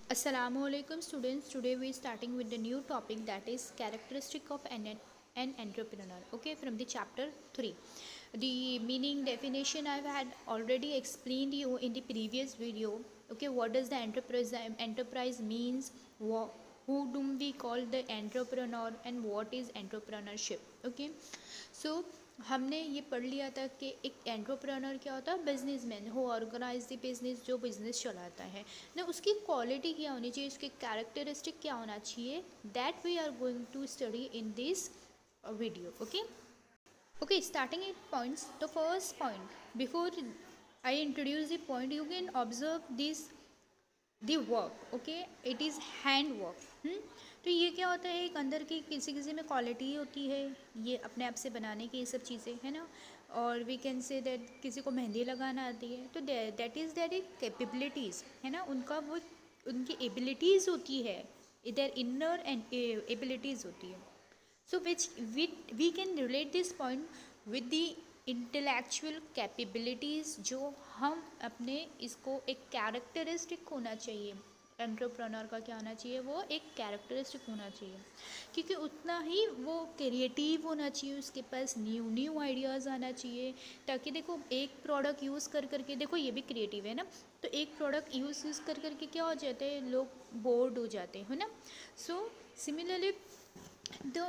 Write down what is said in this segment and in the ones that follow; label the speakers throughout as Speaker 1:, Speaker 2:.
Speaker 1: Assalamualaikum students. Today we are starting with the new topic, that is characteristic of an entrepreneur. Okay, from the chapter 3. The meaning definition I had already explained you in the previous video. Okay, what does the enterprise means? Who do we call the entrepreneur and what is entrepreneurship? Okay, so हमने ये पढ़ लिया था कि एक entrepreneur क्या होता है, businessman who organize the business, जो बिजनेस चलाता है ना, उसकी क्वालिटी क्या होनी चाहिए, उसकी कैरेक्टरिस्टिक क्या होना चाहिए, that we are going to study in this video. Okay, starting at points. The first point, before I introduce the point, you can observe this, the work. Okay, it is hand work. तो ये क्या होता है, एक अंदर की किसी किसी में क्वालिटी होती है, ये अपने आप से बनाने की ये सब चीज़ें है ना. और वी कैन से दैट किसी को मेहंदी लगाना आती है, तो दैट इज़ दैट कैपेबिलिटीज़ है ना, उनका वो उनकी एबिलिटीज़ होती है, इधर इनर एंड एबिलिटीज़ होती है. So which we can relate this point with the intellectual capabilities, जो हम अपने इसको एक कैरेक्टरिस्टिक होना चाहिए. एंटरप्रेन्योर का क्या होना चाहिए, वो एक कैरेक्टरिस्टिक होना चाहिए, क्योंकि उतना ही वो क्रिएटिव होना चाहिए, उसके पास न्यू आइडियाज़ आना चाहिए. ताकि देखो, एक प्रोडक्ट यूज़ कर करके, देखो ये भी क्रिएटिव है ना, तो एक प्रोडक्ट यूज़ कर करके क्या हो जाता है, लोग बोर्ड हो जाते हैं, है ना. So similarly the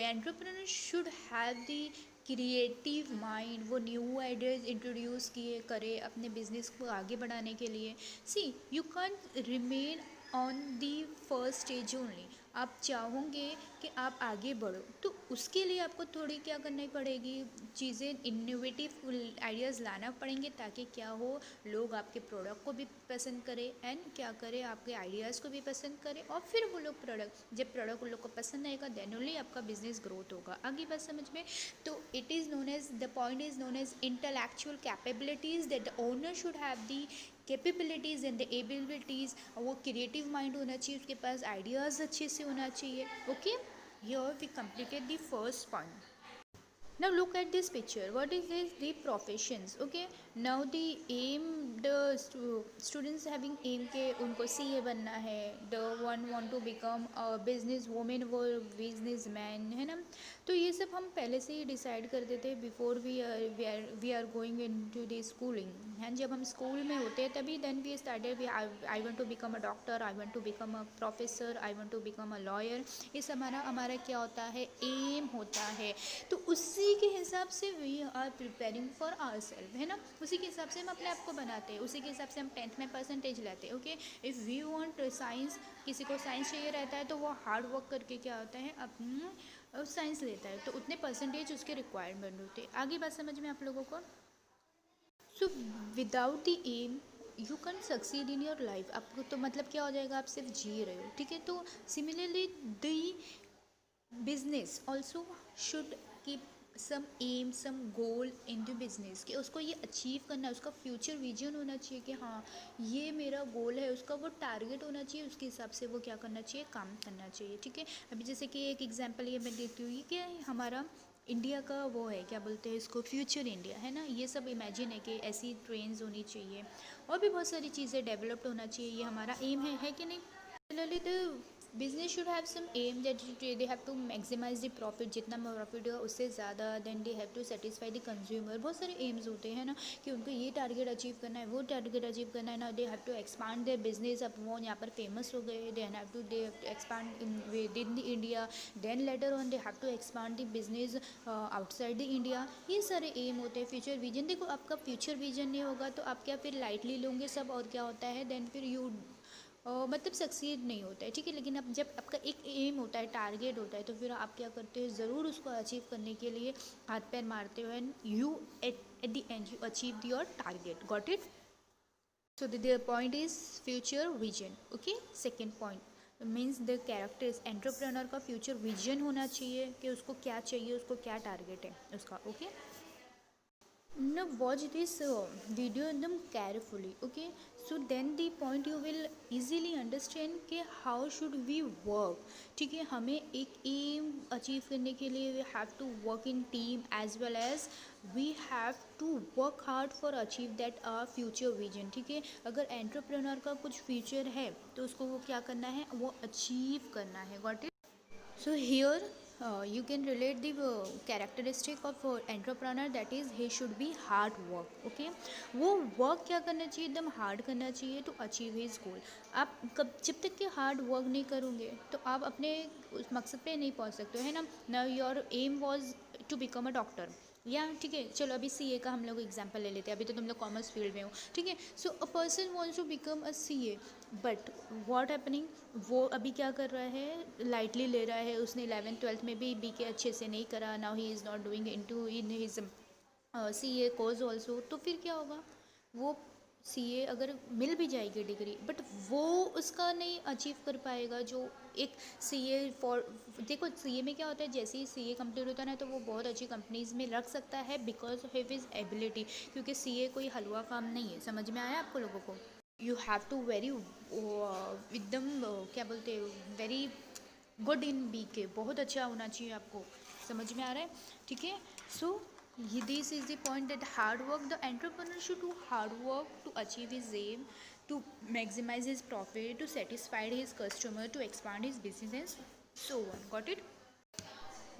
Speaker 1: entrepreneur should have the creative mind, वो न्यू आइडियाज़ इंट्रोड्यूस किए करे अपने बिजनेस को आगे बढ़ाने के लिए. See you can remain on the first stage only. आप चाहोगे कि आप आगे बढ़ो, तो उसके लिए आपको थोड़ी क्या करनी पड़ेगी, चीज़ें इनोवेटिव आइडियाज़ लाना पड़ेंगे, ताकि क्या हो, लोग आपके प्रोडक्ट को भी पसंद करें एंड क्या करें, आपके आइडियाज़ को भी पसंद करें. और फिर वो लोग जब प्रोडक्ट उन लोग को पसंद आएगा, देन ओनली आपका बिजनेस ग्रोथ होगा. आगे बात समझ में. तो it is known as, the point is known as intellectual capabilities, that the owner should have the capabilities and the abilities. वो क्रिएटिव माइंड होना चाहिए, उसके पास आइडियाज़ अच्छे से होना चाहिए. Okay, here we completed the first point. Now look at this picture. What is this? The professions. Okay, now the aim, the students having aim के उनको CA बनना है, the one want to become a business woman वो business man है ना. तो ये सब हम पहले से ही डिसाइड कर देते हैं before we are going into the schooling. हैं, जब हम स्कूल में होते हैं तभी then we started, I want to become a doctor, I want to become a professor, I want to become a lawyer. ये सब हमारा क्या होता है, एम होता है. तो उसी के हिसाब से we are preparing for our self है ना. उसी के हिसाब से हम अपने आप को बनाते हैं, उसी के हिसाब से हम 10th में परसेंटेज लाते हैं. Okay, if we want science, किसी को साइंस चाहिए रहता है, तो वो हार्ड वर्क करके क्या होता है, अपना साइंस लेता है, तो उतने परसेंटेज उसके रिक्वायरमेंट होते हैं. आगे बात समझ में आप लोगों को. So without the aim you can succeed in your life. आपको तो मतलब क्या हो जाएगा, आप सिर्फ जी रहे हो. ठीक है, तो similarly the business also should keep some aim, some goal in the business, कि उसको ये अचीव करना है, उसका फ्यूचर विजन होना चाहिए कि हाँ ये मेरा गोल है, उसका वो टारगेट होना चाहिए, उसके हिसाब से वो क्या करना चाहिए, काम करना चाहिए. ठीक है, अभी जैसे कि एक एग्जांपल ये मैं देती हूँ कि हमारा इंडिया का वो है, क्या बोलते हैं इसको, फ्यूचर इंडिया है ना. ये सब इमेजिन है कि ऐसी ट्रेन्स होनी चाहिए और भी बहुत सारी चीज़ें डेवलप्ड होना चाहिए, ये हमारा एम है कि नहीं. Similarly, the business should have some aim that they have to maximize the profit, जितना प्रॉफिट होगा उससे ज़्यादा. Then they have to satisfy the consumer. बहुत सारे एम्स होते हैं ना, कि उनको ये टारगेट अचीव करना है, वो टारगेट अचीव करना है ना. They have to expand their business. अब वो यहाँ पर फेमस हो गए, they have to expand within the India. Then later on they have to expand the business outside the India. ये सारे एम होते हैं. फ्यूचर विजन, देखो आपका फ्यूचर विजन नहीं होगा तो आप क्या फिर लाइटली लोगे सब, और क्या होता है देन फिर यू मतलब सक्सीड नहीं होता है. ठीक है, लेकिन अब जब आपका एक एम होता है, टारगेट होता है, तो फिर आप क्या करते हो, ज़रूर उसको अचीव करने के लिए हाथ पैर मारते हो, and you at the end you achieve your target. Got it. So the point is future vision. Okay, second point means the characters. Entrepreneur का फ्यूचर विजन होना चाहिए कि उसको क्या चाहिए, उसको क्या टारगेट है उसका. Okay, Now watch this video एकदम carefully, okay? So then the point you will easily understand कि how should we work. ठीक है, हमें एक aim achieve करने के लिए we have to work in team as well as we have to work hard for achieve that future vision. ठीक है, अगर entrepreneur का कुछ future है तो उसको वो क्या करना है, वो achieve करना है. Got it? So here you can relate the characteristic of entrepreneur, that is he should be hard work. Okay, वो वर्क क्या करना चाहिए, एकदम हार्ड करना चाहिए टू अचीव हिज गोल. आप कब जब तक कि हार्ड वर्क नहीं करोगे तो आप अपने उस मकसद पे नहीं पहुंच सकते हो, है ना. Now your aim was to become a doctor, या ठीक है, चलो अभी सीए का हम लोग एग्जांपल ले लेते हैं, अभी तो तुम लोग कॉमर्स फील्ड में हो. ठीक है, so a person wants to become a CA, but what happening, वो अभी क्या कर रहा है, लाइटली ले रहा है. उसने 11th 12th में भी बीके अच्छे से नहीं करा. Now he is not doing in his CA course also. तो फिर क्या होगा, वो सीए अगर मिल भी जाएगी डिग्री, बट वो उसका नहीं अचीव कर पाएगा जो एक सीए फॉर. देखो सीए में क्या होता है, जैसे ही सीए कंप्लीट होता है ना तो वो बहुत अच्छी कंपनीज में रख सकता है बिकॉज ऑफ हिज एबिलिटी. क्योंकि सीए कोई हलवा काम नहीं है. समझ में आया आपको लोगों को. यू हैव टू वेरी एकदम क्या बोलते हैं, वेरी गुड इन बी के, बहुत अच्छा होना चाहिए आपको. समझ में आ रहा है. ठीक है, सो this is the point that hard work, the entrepreneur should do hard work to achieve his aim, to maximize his profit, to satisfy his customer, to expand his business, so on. Got it?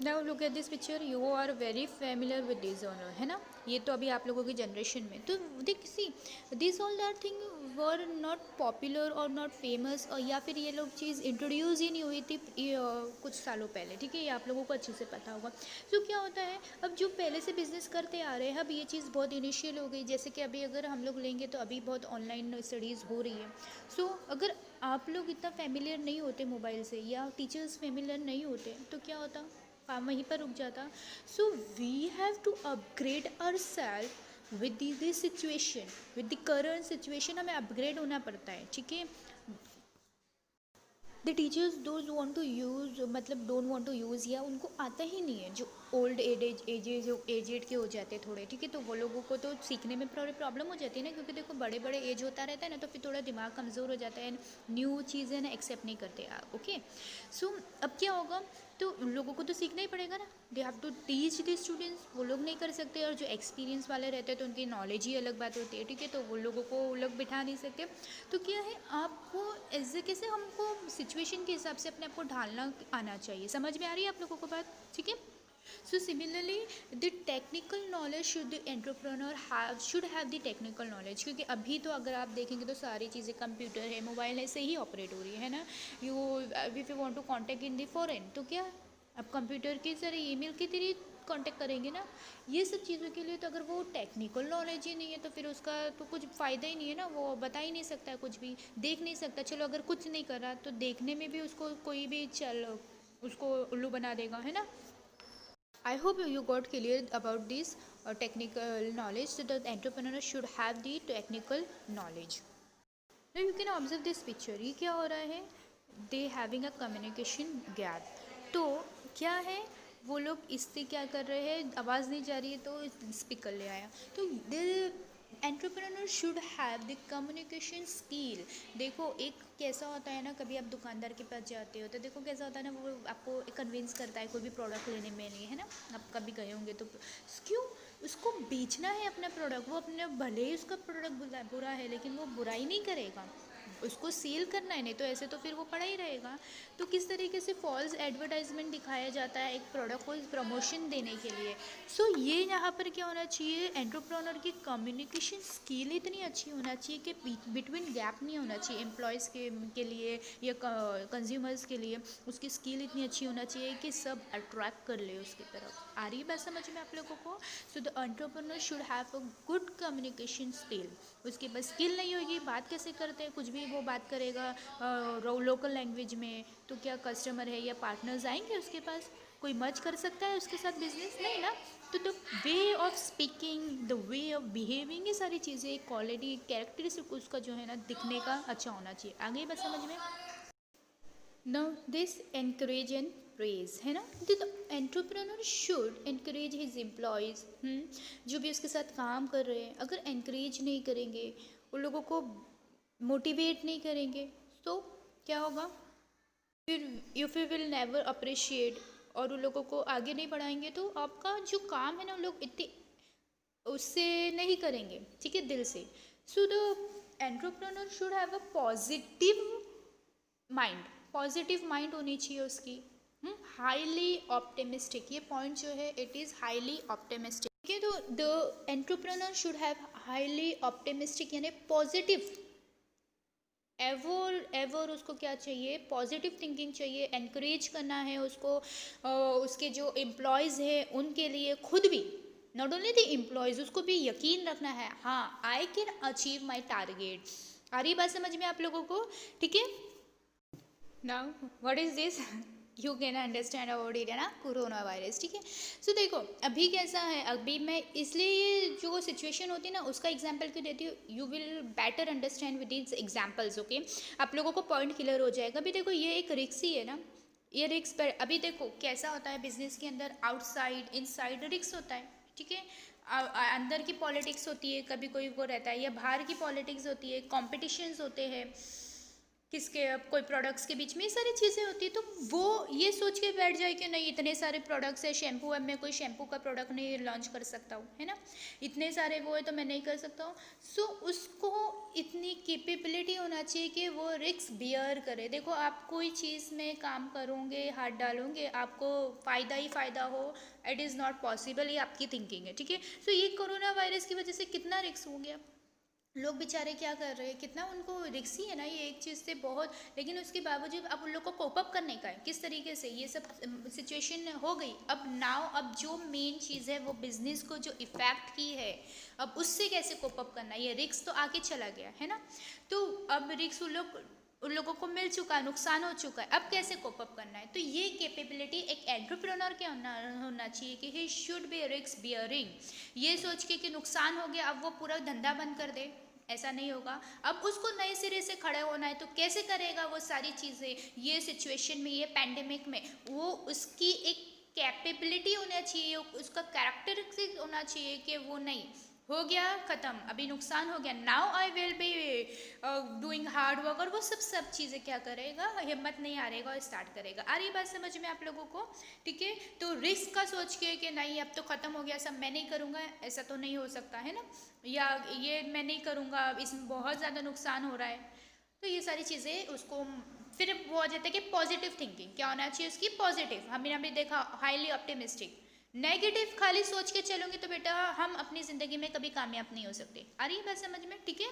Speaker 1: Now look at this picture, you are very familiar with this owner, है ना. ये तो अभी आप लोगों की generation में तो देख see this all that thing were not popular और नॉट फेमस, और या फिर ये लोग चीज़ इंट्रोड्यूस ही नहीं हुई थी कुछ सालों पहले. ठीक है, ये आप लोगों को अच्छे से पता होगा. तो क्या होता है, अब जो पहले से बिजनेस करते आ रहे हैं, अब ये चीज़ बहुत इनिशियल हो गई. जैसे कि अभी अगर हम लोग लेंगे तो अभी बहुत ऑनलाइन स्टडीज़ हो रही है. सो अगर आप लोग इतना फेमिलियर नहीं होते मोबाइल से, या टीचर्स फेमिलियर नहीं होते, तो क्या होता, काम वहीं पर रुक जाता. So we have to upgrade our self with this situation, with the current situation. हमें अपग्रेड होना पड़ता है. ठीक है, the teachers those want to use, मतलब डोंट वांट टू यूज़, या उनको आता ही नहीं है, जो ओल्ड एजेड के हो जाते हैं थोड़े. ठीक है, तो वो लोगों को तो सीखने में थोड़ी प्रॉब्लम हो जाती है ना, क्योंकि देखो बड़े बड़े एज होता रहता है ना, तो फिर थोड़ा दिमाग कमज़ोर हो जाता है, न्यू चीज़ें ना एक्सेप्ट नहीं करते. ओके, सो अब क्या होगा, तो उन लोगों को तो सीखना ही पड़ेगा ना. They have to teach the students. वो लोग नहीं कर सकते, और जो एक्सपीरियंस वाले रहते हैं तो उनकी नॉलेज ही अलग बात होती है. ठीक है, तो वो लोगों को वो लोग बिठा नहीं सकते. तो क्या है, आपको ऐसे कैसे हमको सिचुएशन के हिसाब से अपने आप को ढालना आना चाहिए. समझ में आ रही है आप लोगों को बात. ठीक है, so similarly the technical knowledge should the entrepreneur have, should have the technical knowledge. क्योंकि अभी तो अगर आप देखेंगे तो सारी चीज़ें कंप्यूटर है, मोबाइल है, से ही ऑपरेट हो रही है ना. You if you want to contact in the foreign, तो क्या आप कंप्यूटर के जरिए, ईमेल के जरिए कांटेक्ट करेंगे ना. ये सब चीज़ों के लिए तो अगर वो टेक्निकल नॉलेज ही नहीं है तो फिर उसका तो कुछ फ़ायदा ही नहीं है ना. वो बता ही नहीं सकता है, कुछ भी देख नहीं सकता. चलो अगर कुछ नहीं कर रहा तो देखने में भी उसको कोई भी चल उसको उल्लू बना देगा, है ना. I hope you got clear about this technical knowledge. So the entrepreneur should have the technical knowledge. Now you can observe this picture. ये क्या हो रहा है, they having a communication gap. तो क्या है, वो लोग इससे क्या कर रहे हैं, आवाज़ नहीं जा रही है तो स्पीकर ले आया. तो entrepreneur should have the communication skill. देखो एक कैसा होता है ना, कभी आप दुकानदार के पास जाते हो तो देखो कैसा होता है ना, वो आपको कन्विंस करता है कोई भी प्रोडक्ट लेने में लिए, है ना. आप कभी गए होंगे तो क्यों, उसको बेचना है अपना प्रोडक्ट. वो अपने भले ही उसका प्रोडक्ट बुरा है लेकिन वो बुराई नहीं करेगा, उसको सेल करना है, नहीं तो ऐसे तो फिर वो पड़ा ही रहेगा. तो किस तरीके से फॉल्स एडवर्टाइजमेंट दिखाया जाता है एक प्रोडक्ट को प्रमोशन देने के लिए. सो ये यहाँ पर क्या होना चाहिए, एंटरप्रेन्योर की कम्युनिकेशन स्किल इतनी अच्छी होना चाहिए कि बिटवीन गैप नहीं होना चाहिए एम्प्लॉयज़ के लिए या कंज्यूमर्स के लिए. उसकी स्किल इतनी अच्छी होना चाहिए कि सब अट्रैक्ट कर ले उसकी तरफ. आ रही बात समझ में आप लोगों को. So the entrepreneur should have a good communication skill. उसके पास स्किल नहीं होगी, बात कैसे करते हैं, कुछ भी वो बात करेगा लोकल लैंग्वेज में, तो क्या कस्टमर है या पार्टनर्स आएंगे उसके पास, कोई मर्ज कर सकता है उसके साथ बिजनेस, नहीं ना. तो the way of speaking, the way of behaving, ये सारी चीज़ें क्वालिटी कैरेक्टरिस्टिक उसका जो है ना दिखने का अच्छा होना चाहिए. आगे बस समझ में. Now this encourage रेज, है ना। The entrepreneur should encourage his employees, जो भी उसके साथ काम कर रहे हैं, अगर एनकरेज नहीं करेंगे, उन लोगों को मोटिवेट नहीं करेंगे, तो क्या होगा, फिर विल नेवर अप्रिशिएट, और उन लोगों को आगे नहीं बढ़ाएंगे, तो आपका जो काम है ना, उन लोग इतने उससे नहीं करेंगे, ठीक है, दिल से। So the entrepreneur should have a positive mind, positive mind होनी चाहिए उसकी, हाईली ऑप्टिमिस्टिक, ये पॉइंट जो है इट इज़ हाईली ऑप्टिमिस्टिक, ठीक है। तो the entrepreneur should have highly optimistic यानी पॉजिटिव, एवर एवर उसको क्या चाहिए, पॉजिटिव थिंकिंग चाहिए, एनकरेज करना है उसको, उसके जो एम्प्लॉयज़ हैं उनके लिए, खुद भी, नॉट ओनली द एम्प्लॉयज़, उसको भी यकीन रखना है, हाँ I can achieve my target. आ रही बात समझ में आप लोगों को, ठीक है। Now what is this, you can understand about it, है ना, कोरोना वायरस, ठीक है। सो देखो अभी कैसा है, अभी मैं इसलिए ये जो सिचुएशन होती है ना उसका एग्जांपल क्यों देती हूँ, you will better understand with these examples, okay, आप लोगों को पॉइंट क्लियर हो जाएगा। अभी देखो ये एक रिक्स ही है ना, ये रिक्स पर, अभी देखो कैसा होता है बिजनेस के अंदर, आउटसाइड इनसाइड रिक्स होता है, ठीक है। अंदर की पॉलिटिक्स होती है, कभी कोई वो रहता है, या बाहर की पॉलिटिक्स होती है, कॉम्पिटिशन्स होते हैं किसके, अब कोई प्रोडक्ट्स के बीच में, ये सारी चीज़ें होती है, तो वो ये सोच के बैठ जाए कि नहीं इतने सारे प्रोडक्ट्स है, शैम्पू है, मैं कोई शैम्पू का प्रोडक्ट नहीं लॉन्च कर सकता हूँ, है ना, इतने सारे वो है तो मैं नहीं कर सकता हूँ। सो उसको इतनी कैपेबिलिटी होना चाहिए कि वो रिस्क बियर करे। देखो आप कोई चीज़ में काम करोगे, हाथ डालोगे, आपको फ़ायदा ही फ़ायदा हो, इट इज़ नॉट पॉसिबल, ये आपकी थिंकिंग है, ठीक है। सो ये कोरोना वायरस की वजह से कितना रिस्क हो गया, लोग बेचारे क्या कर रहे हैं, कितना उनको रिक्स ही है ना ये एक चीज़ से बहुत, लेकिन उसके बावजूद अब उन लोग को कोप अप करने का है, किस तरीके से ये सब सिचुएशन हो गई। अब नाउ अब जो मेन चीज़ है वो बिजनेस को जो इफ़ेक्ट की है, अब उससे कैसे कोप अप करना है, ये रिक्स तो आके चला गया है ना, तो अब रिक्स उन लोगों को मिल चुका है, नुकसान हो चुका है, अब कैसे कोप अप करना है, तो ये कैपेबिलिटी एक एंटरप्रेन्योर के होना चाहिए कि he should be risk bearing, ये सोच के कि नुकसान हो गया अब वो पूरा धंधा बंद कर दे, ऐसा नहीं होगा। अब उसको नए सिरे से खड़े होना है, तो कैसे करेगा वो सारी चीज़ें, ये सिचुएशन में, ये पैंडेमिक में, वो उसकी एक कैपेबिलिटी होना चाहिए, उसका कैरेक्टरिस्टिक होना चाहिए कि वो नहीं हो गया ख़त्म, अभी नुकसान हो गया, now I will be doing hard work, और वो सब चीज़ें क्या करेगा, हिम्मत नहीं हारेगा और स्टार्ट करेगा। आ रही बात समझ में आप लोगों को, ठीक है। तो रिस्क का सोच के कि नहीं अब तो ख़त्म हो गया सब, मैं नहीं करूँगा, ऐसा तो नहीं हो सकता है ना, या ये मैं नहीं करूँगा, इसमें बहुत ज़्यादा नुकसान हो रहा है, तो ये सारी चीज़ें उसको फिर वो आ जाता है कि पॉजिटिव थिंकिंग क्या होना चाहिए उसकी, पॉजिटिव, हमने अभी देखा हाईली ऑप्टिमिस्टिक, नेगेटिव खाली सोच के चलोगे तो बेटा हम अपनी ज़िंदगी में कभी कामयाब नहीं हो सकते। आ रही है बात समझ में, ठीक है।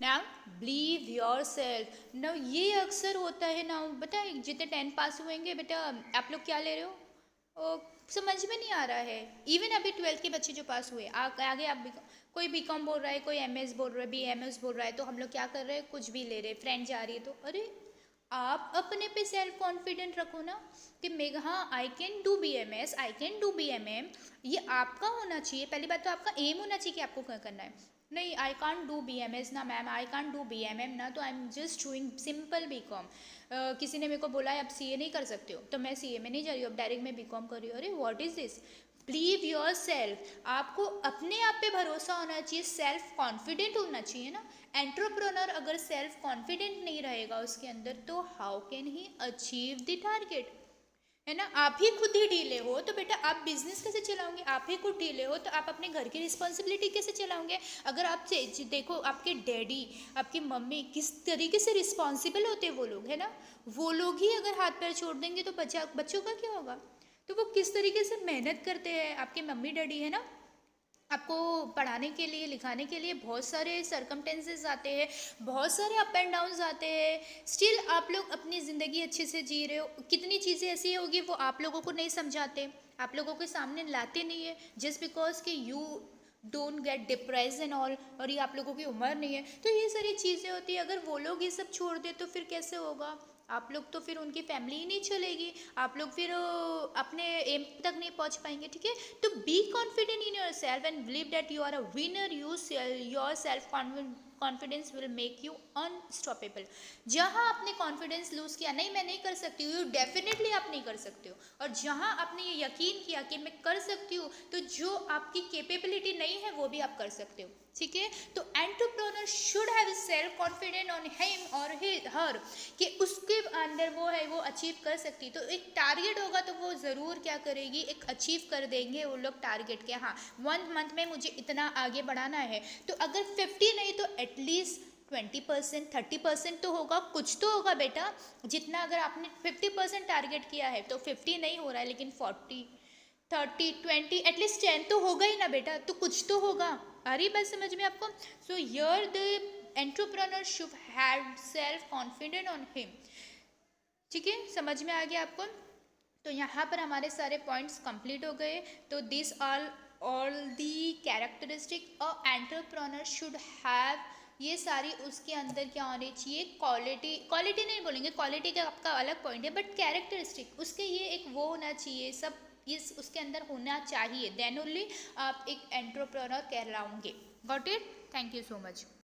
Speaker 1: Now believe your self, now ये अक्सर होता है ना, बताए जितने 10 पास हुएंगे बेटा आप लोग क्या ले रहे हो, समझ में नहीं आ रहा है, इवन अभी 12th के बच्चे जो पास हुए आगे आप कोई बीकॉम बोल रहा है, कोई एमएस बोल रहा है, बीएमएस बोल रहा है, तो हम लोग क्या कर रहे हैं, कुछ भी ले रहे हैं, फ्रेंड जा रही है, तो अरे आप अपने पे सेल्फ कॉन्फिडेंट रखो ना कि मैं, हाँ I can do BMS, I can do BMM, ये आपका होना चाहिए, पहली बात तो आपका एम होना चाहिए कि आपको क्या करना है, नहीं आई कांट डू बीएमएस ना ma'am, I can't do BMM ना, तो I am just doing simple BCom, किसी ने मेरे को बोला है आप सीए नहीं कर सकते हो, तो मैं सीए में नहीं जा रही हूँ, अब डायरेक्ट मैं बीकॉम कर रही हूँ, अरे what is this, believe your self, आपको अपने आप पे भरोसा होना चाहिए, सेल्फ कॉन्फिडेंट होना चाहिए ना। एंटरप्रेन्योर अगर सेल्फ कॉन्फिडेंट नहीं रहेगा उसके अंदर, तो how can he achieve the target, है ना। आप ही खुद ही ढीले हो तो बेटा आप बिजनेस कैसे चलाओगे, आप ही खुद ढीले हो तो आप अपने घर की रिस्पॉन्सिबिलिटी कैसे चलाओगे। अगर आप देखो आपके डैडी आपकी मम्मी किस तरीके से रिस्पॉन्सिबल होते हैं वो लोग, है ना, वो लोग ही अगर हाथ पैर छोड़ देंगे तो बच्चों का क्या होगा, तो वो किस तरीके से मेहनत करते हैं आपके मम्मी डैडी, है ना, आपको पढ़ाने के लिए लिखाने के लिए बहुत सारे सरकमटेंसेस आते हैं, बहुत सारे अप एंड डाउन्स आते हैं, स्टिल आप लोग अपनी ज़िंदगी अच्छे से जी रहे हो, कितनी चीज़ें ऐसी होगी वो आप लोगों को नहीं समझाते, आप लोगों के सामने लाते नहीं है, जस्ट बिकॉज कि you don't get depress and all, और ये आप लोगों की उम्र नहीं है, तो ये सारी चीज़ें होती है, अगर वो लोग ये सब छोड़ दे तो फिर कैसे होगा, आप लोग तो फिर उनकी फैमिली ही नहीं चलेगी, आप लोग फिर अपने एम तक नहीं पहुंच पाएंगे, ठीक है। तो be confident in your self and believe that you are a winner, your self confidence will make you unstoppable. जहाँ आपने कॉन्फिडेंस लूज किया, नहीं मैं नहीं कर सकती हूँ, यू डेफिनेटली आप नहीं कर सकते हो। और जहाँ आपने ये यकीन किया कि मैं कर सकती हूँ, तो जो आपकी कैपेबिलिटी नहीं है वो भी आप कर सकते हो, ठीक है। तो entrepreneur should have self confident on him और हर, कि उसके अंदर वो है, वो अचीव कर सकती। तो एक टारगेट होगा तो वो ज़रूर क्या करेगी, एक अचीव कर देंगे वो लोग टारगेट के, हाँ 1 मंथ में मुझे इतना आगे बढ़ाना है। तो अगर 50 नहीं तो एटलीस्ट 20%, 30% तो होगा, कुछ तो होगा बेटा। जितना अगर आपने 50% टारगेट किया है तो 50 नहीं हो रहा है, लेकिन 40, 30, 20, एटलीस्ट 10 तो होगा ही ना बेटा, तो कुछ तो होगा। आ रही बात समझ में आपको? So yeah the entrepreneur should have self confident on him, ठीक है, समझ में आ गया आपको? तो यहाँ पर हमारे सारे पॉइंट्स कंप्लीट हो गए। तो this all the characteristic a entrepreneur should have, ये सारी उसके अंदर क्या होनी चाहिए, क्वालिटी, क्वालिटी नहीं बोलेंगे, क्वालिटी का आपका अलग पॉइंट है, बट कैरेक्टरिस्टिक उसके ये एक वो होना चाहिए, सब इस उसके अंदर होना चाहिए, देन ओनली आप एक एंटरप्रेन्योर कहलाओगे। Got it? Thank you so much.